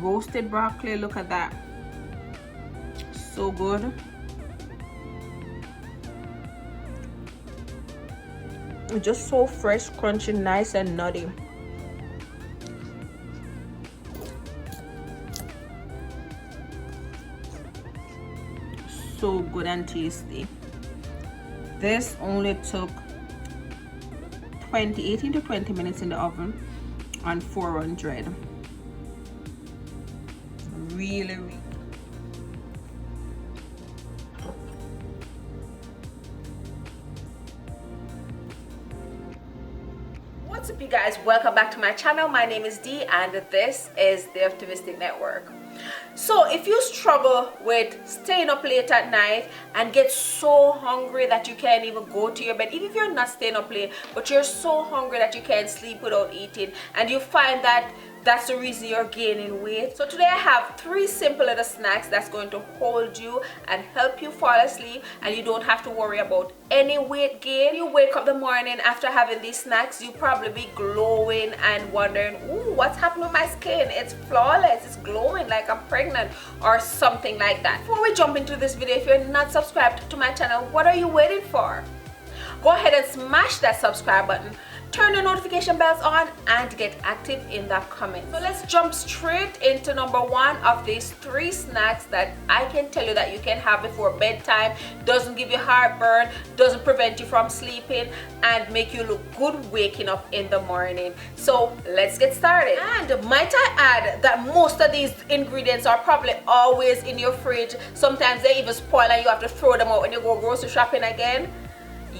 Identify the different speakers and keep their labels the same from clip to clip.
Speaker 1: roasted broccoli. Look at that. So good. Just so fresh, crunchy, nice and nutty. So good and tasty. This only took 18 to 20 minutes in the oven on 400. Really. What's up, you guys? Welcome back to my channel. My name is Dee and this is the Optimistic Network. So if you struggle with staying up late at night and get so hungry that you can't even go to your bed, even if you're not staying up late, but you're so hungry that you can't sleep without eating, and you find that that's the reason you're gaining weight. So today I have 3 simple little snacks that's going to hold you and help you fall asleep, and you don't have to worry about any weight gain. You wake up the morning after having these snacks, you probably be glowing and wondering, ooh, what's happened with my skin? It's flawless, it's glowing like I'm pregnant or something like that. Before we jump into this video, if you're not subscribed to my channel, what are you waiting for? Go ahead and smash that subscribe button, turn the notification bells on, and get active in the comments. So let's jump straight into number 1 of these 3 snacks that I can tell you that you can have before bedtime. Doesn't give you heartburn, doesn't prevent you from sleeping, and make you look good waking up in the morning. So let's get started. And might I add that most of these ingredients are probably always in your fridge. Sometimes they even spoil and you have to throw them out when you go grocery shopping again.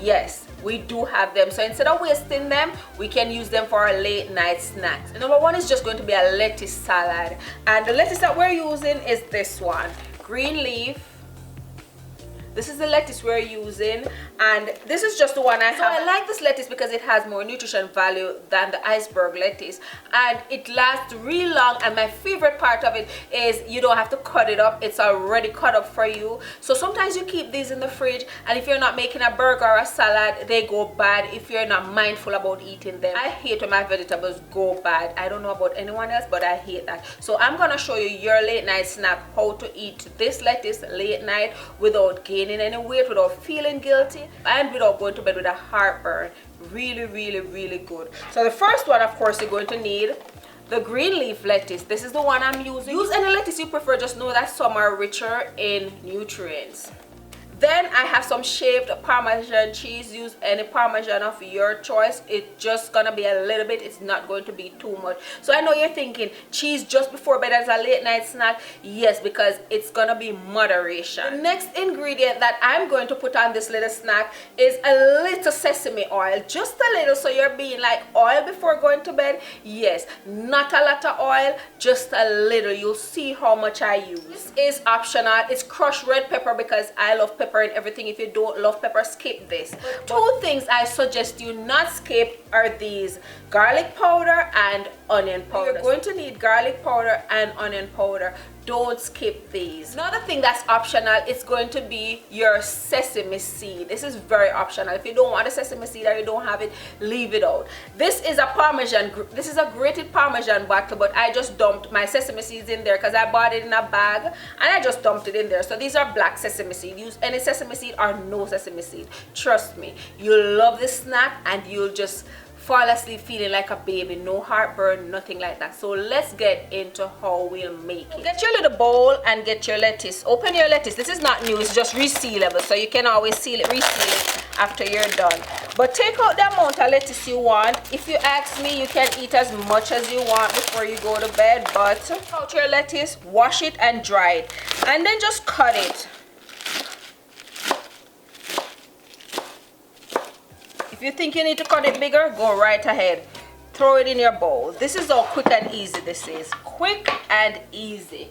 Speaker 1: Yes, we do have them, so instead of wasting them, we can use them for our late night snacks. And number 1 is just going to be a lettuce salad, and the lettuce that we're using is this one, green leaf. This is the lettuce we're using, and this is just the one I have. So I like this lettuce because it has more nutrition value than the iceberg lettuce, and it lasts really long. And my favorite part of it is you don't have to cut it up, it's already cut up for you. So sometimes you keep these in the fridge, and if you're not making a burger or a salad, they go bad if you're not mindful about eating them. I hate when my vegetables go bad. I don't know about anyone else, but I hate that. So I'm gonna show you your late night snack, how to eat this lettuce late night without gaining any weight, without feeling guilty, and without going to bed with a heartburn. Really good. So the first one, of course, you're going to need the green leaf lettuce. This is the one I'm using. Use any lettuce you prefer, just know that some are richer in nutrients. Then I have some shaved Parmesan cheese. Use any Parmesan of your choice. It's just gonna be a little bit, it's not going to be too much. So I know you're thinking, cheese just before bed as a late night snack. Yes, because it's gonna be moderation. The next ingredient that I'm going to put on this little snack is a little sesame oil. Just a little, so you're being like, oil before going to bed? Yes, not a lot of oil, just a little. You'll see how much I use. This is optional. It's crushed red pepper because I love pepper and everything. If you don't love pepper, skip this. But 2 things I suggest you not skip are these: garlic powder and onion powder. You're going to need garlic powder and onion powder. Don't skip these. Another thing that's optional is going to be your sesame seed. This is very optional. If you don't want a sesame seed or you don't have it, leave it out. This is a Parmesan. This is a grated Parmesan bottle, but I just dumped my sesame seeds in there because I bought it in a bag and I just dumped it in there. So these are black sesame seed. Use any sesame seed or no sesame seed. Trust me, you'll love this snack and you'll just fall asleep feeling like a baby. No heartburn, nothing like that. So let's get into how we'll make it. Get your little bowl and get your lettuce. Open your lettuce. This is not new, it's just resealable, so you can always reseal it after you're done. But take out the amount of lettuce you want. If you ask me, you can eat as much as you want before you go to bed, but take out your lettuce, wash it and dry it, and then just cut it. If you think you need to cut it bigger, go right ahead. Throw it in your bowl. This is how quick and easy this is. Quick and easy.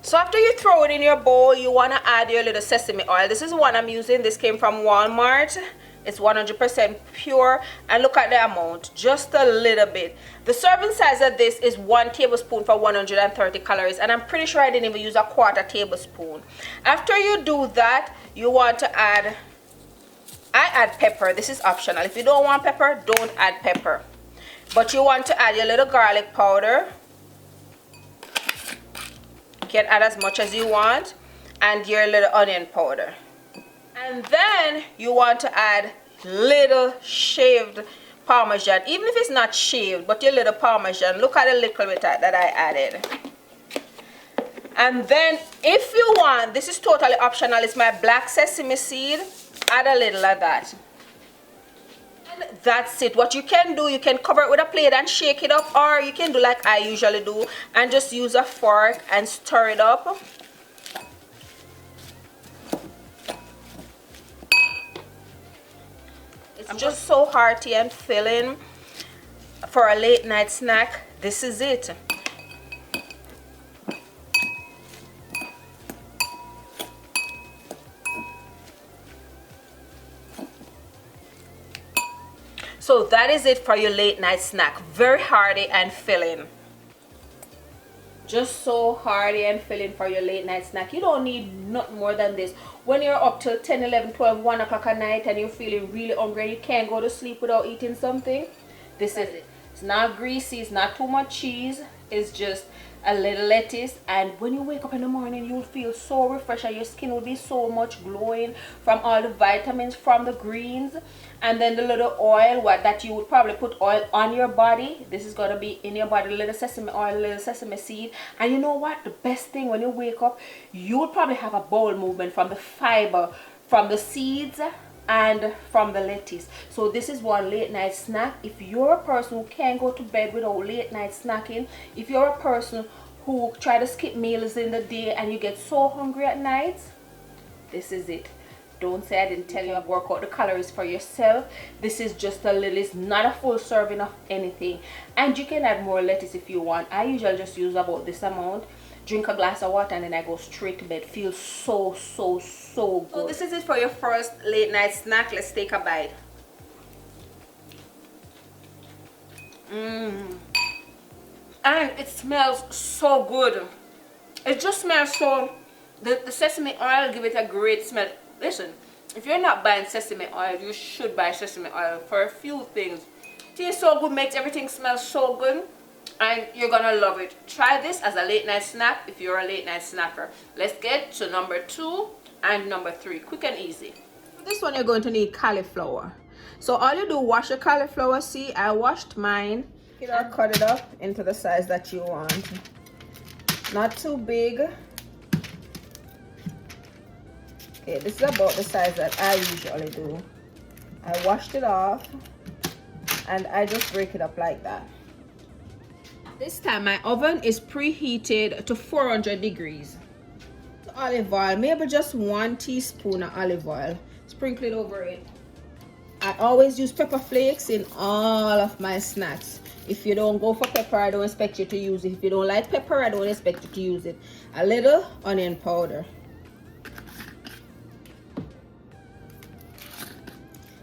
Speaker 1: So after you throw it in your bowl, you want to add your little sesame oil. This is the one I'm using. This came from Walmart. It's 100% pure, and look at the amount, just a little bit. The serving size of this is 1 tablespoon for 130 calories, and I'm pretty sure I didn't even use a 1/4 tablespoon. After you do that, you want to add, I add pepper. This is optional. If you don't want pepper, don't add pepper. But you want to add your little garlic powder. can add as much as you want, and your little onion powder. And then you want to add little shaved Parmesan, even if it's not shaved, but your little Parmesan. Look at the little bit that I added. And then if you want, this is totally optional, it's my black sesame seed, add a little of that. And that's it. What you can do, you can cover it with a plate and shake it up, or you can do like I usually do and just use a fork and stir it up. It's just so hearty and filling for a late night snack. This is it. So that is it for your late night snack. Very hearty and filling. Just so hearty and filling for your late night snack. You don't need nothing more than this. When you're up till 10, 11, 12, 1 o'clock at night and you're feeling really hungry and you can't go to sleep without eating something, this is it. It's not greasy, it's not too much cheese, it's just a little lettuce, and when you wake up in the morning you'll feel so refreshed and your skin will be so much glowing from all the vitamins from the greens. And then the little oil, that you would probably put oil on your body, this is going to be in your body, a little sesame oil, a little sesame seed. And you know what, the best thing, when you wake up you will probably have a bowel movement from the fiber from the seeds and from the lettuce. So this is one late night snack. If you're a person who can't go to bed without late night snacking, if you're a person who try to skip meals in the day and you get so hungry at night, this is it. Don't say I didn't tell you. Work out the calories for yourself. This is just a little, it's not a full serving of anything, and you can add more lettuce if you want. I usually just use about this amount, drink a glass of water, and then I go straight to bed. Feels so good. So this is it for your first late night snack. Let's take a bite. And it smells so good. It just smells so, the sesame oil give it a great smell. Listen, if you're not buying sesame oil, you should buy sesame oil for a few things. It tastes so good, makes everything smell so good, and you're gonna love it. Try this as a late night snack if you're a late night snacker. Let's get to number 2 and number 3, quick and easy. For this one, you're going to need cauliflower. So all you do, wash your cauliflower. See, I washed mine. You know, cut it up into the size that you want. Not too big. Okay, this is about the size that I usually do. I washed it off and I just break it up like that. This time my oven is preheated to 400 degrees. Olive oil, maybe just 1 teaspoon of olive oil. Sprinkle it over it. I always use pepper flakes in all of my snacks. If you don't go for pepper, I don't expect you to use it. If you don't like pepper, I don't expect you to use it. A little onion powder.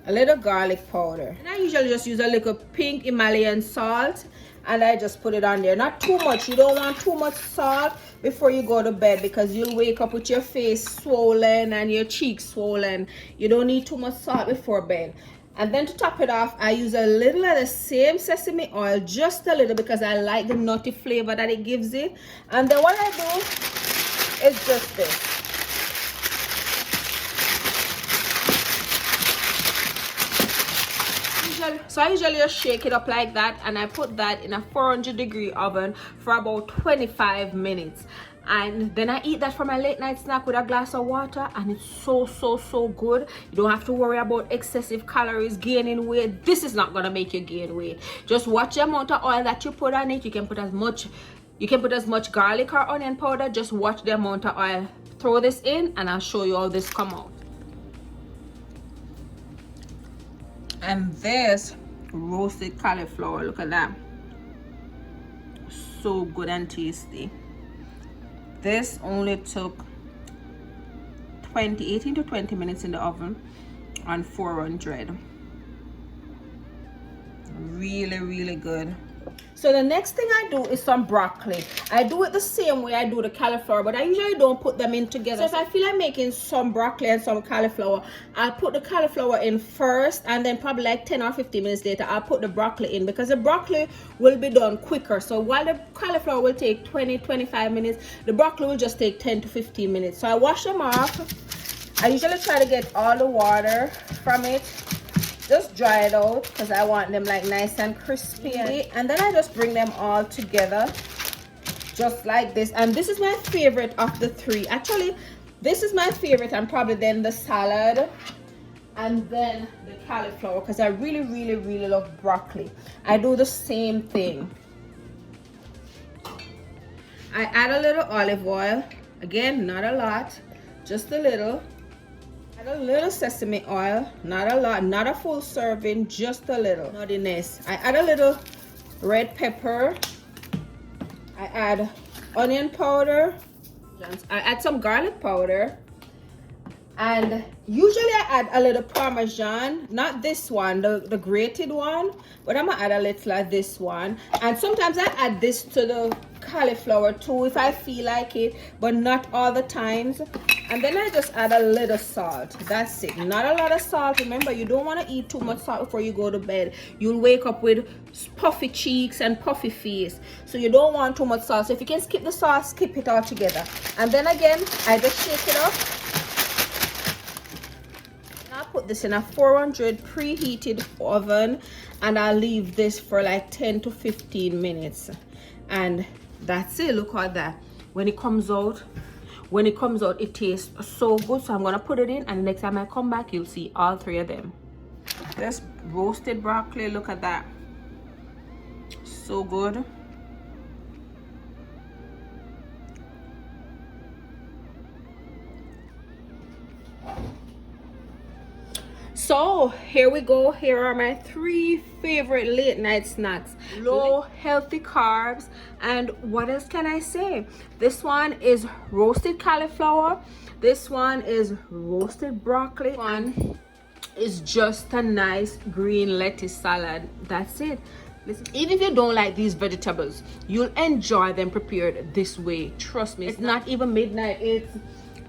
Speaker 1: A little garlic powder. And I usually just use a little pink Himalayan salt, and I just put it on there. Not too much. You don't want too much salt before you go to bed, because you'll wake up with your face swollen and your cheeks swollen. You don't need too much salt before bed. And then to top it off, I use a little of the same sesame oil, just a little, because I like the nutty flavor that it gives it. And then what I do is just this. So I usually just shake it up like that, and I put that in a 400-degree oven for about 25 minutes. And then I eat that for my late night snack with a glass of water, and it's so good. You don't have to worry about excessive calories, gaining weight. This is not gonna make you gain weight. Just watch the amount of oil that you put on it. You can put as much garlic or onion powder. Just watch the amount of oil. Throw this in and I'll show you how this come out. And this roasted cauliflower, look at that, so good and tasty. This only took 18 to 20 minutes in the oven on 400. Really good. So the next thing I do is some broccoli. I do it the same way I do the cauliflower, but I usually don't put them in together. So if I feel like making some broccoli and some cauliflower, I'll put the cauliflower in first, and then probably like 10 or 15 minutes later, I'll put the broccoli in, because the broccoli will be done quicker. So while the cauliflower will take 20-25 minutes, the broccoli will just take 10 to 15 minutes. So I wash them off. I usually try to get all the water from it. Just dry it out, because I want them like nice and crispy. And then I just bring them all together just like this. And this is my favorite of the three. Actually, this is my favorite, and probably then the salad, and then the cauliflower, because I really love broccoli. I do the same thing. I add a little olive oil. Again, not a lot, just a little. Add a little sesame oil, not a lot, not a full serving, just a little. Nuttiness. I add a little red pepper. I add onion powder. I add some garlic powder. And usually I add a little Parmesan, not this one, the grated one, but I'm gonna add a little of this one. And sometimes I add this to the cauliflower too if I feel like it, but not all the times. And then I just add a little salt. That's it. Not a lot of salt. Remember, you don't want to eat too much salt before you go to bed. You'll wake up with puffy cheeks and puffy face. So you don't want too much salt. So if you can skip the salt, skip it altogether. And then again, I just shake it up. I'll put this in a 400 preheated oven, and I'll leave this for like 10 to 15 minutes. And that's it. Look at that. When it comes out, it tastes so good. So I'm gonna put it in, and the next time I come back, you'll see all three of them. This roasted broccoli, look at that, so good. So here we go. Here are my three favorite late night snacks. Low healthy carbs. And what else can I say? This one is roasted cauliflower. This one is roasted broccoli. One is just a nice green lettuce salad. That's it. Listen, even if you don't like these vegetables, you'll enjoy them prepared this way. Trust me. It's not even midnight. It's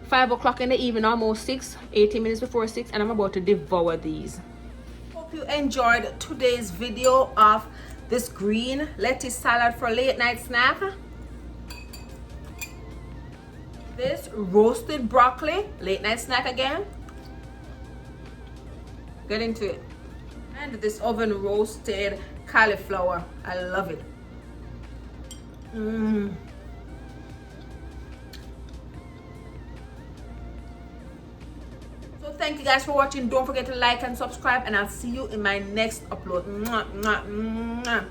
Speaker 1: 5 o'clock in the evening, almost 6, 18 minutes before 6, and I'm about to devour these. Hope you enjoyed today's video of this green lettuce salad for late night snack. This roasted broccoli, late night snack again. Get into it. And this oven roasted cauliflower. I love it. Thank you guys for watching. Don't forget to like and subscribe, and I'll see you in my next upload. Mwah, mwah, mwah.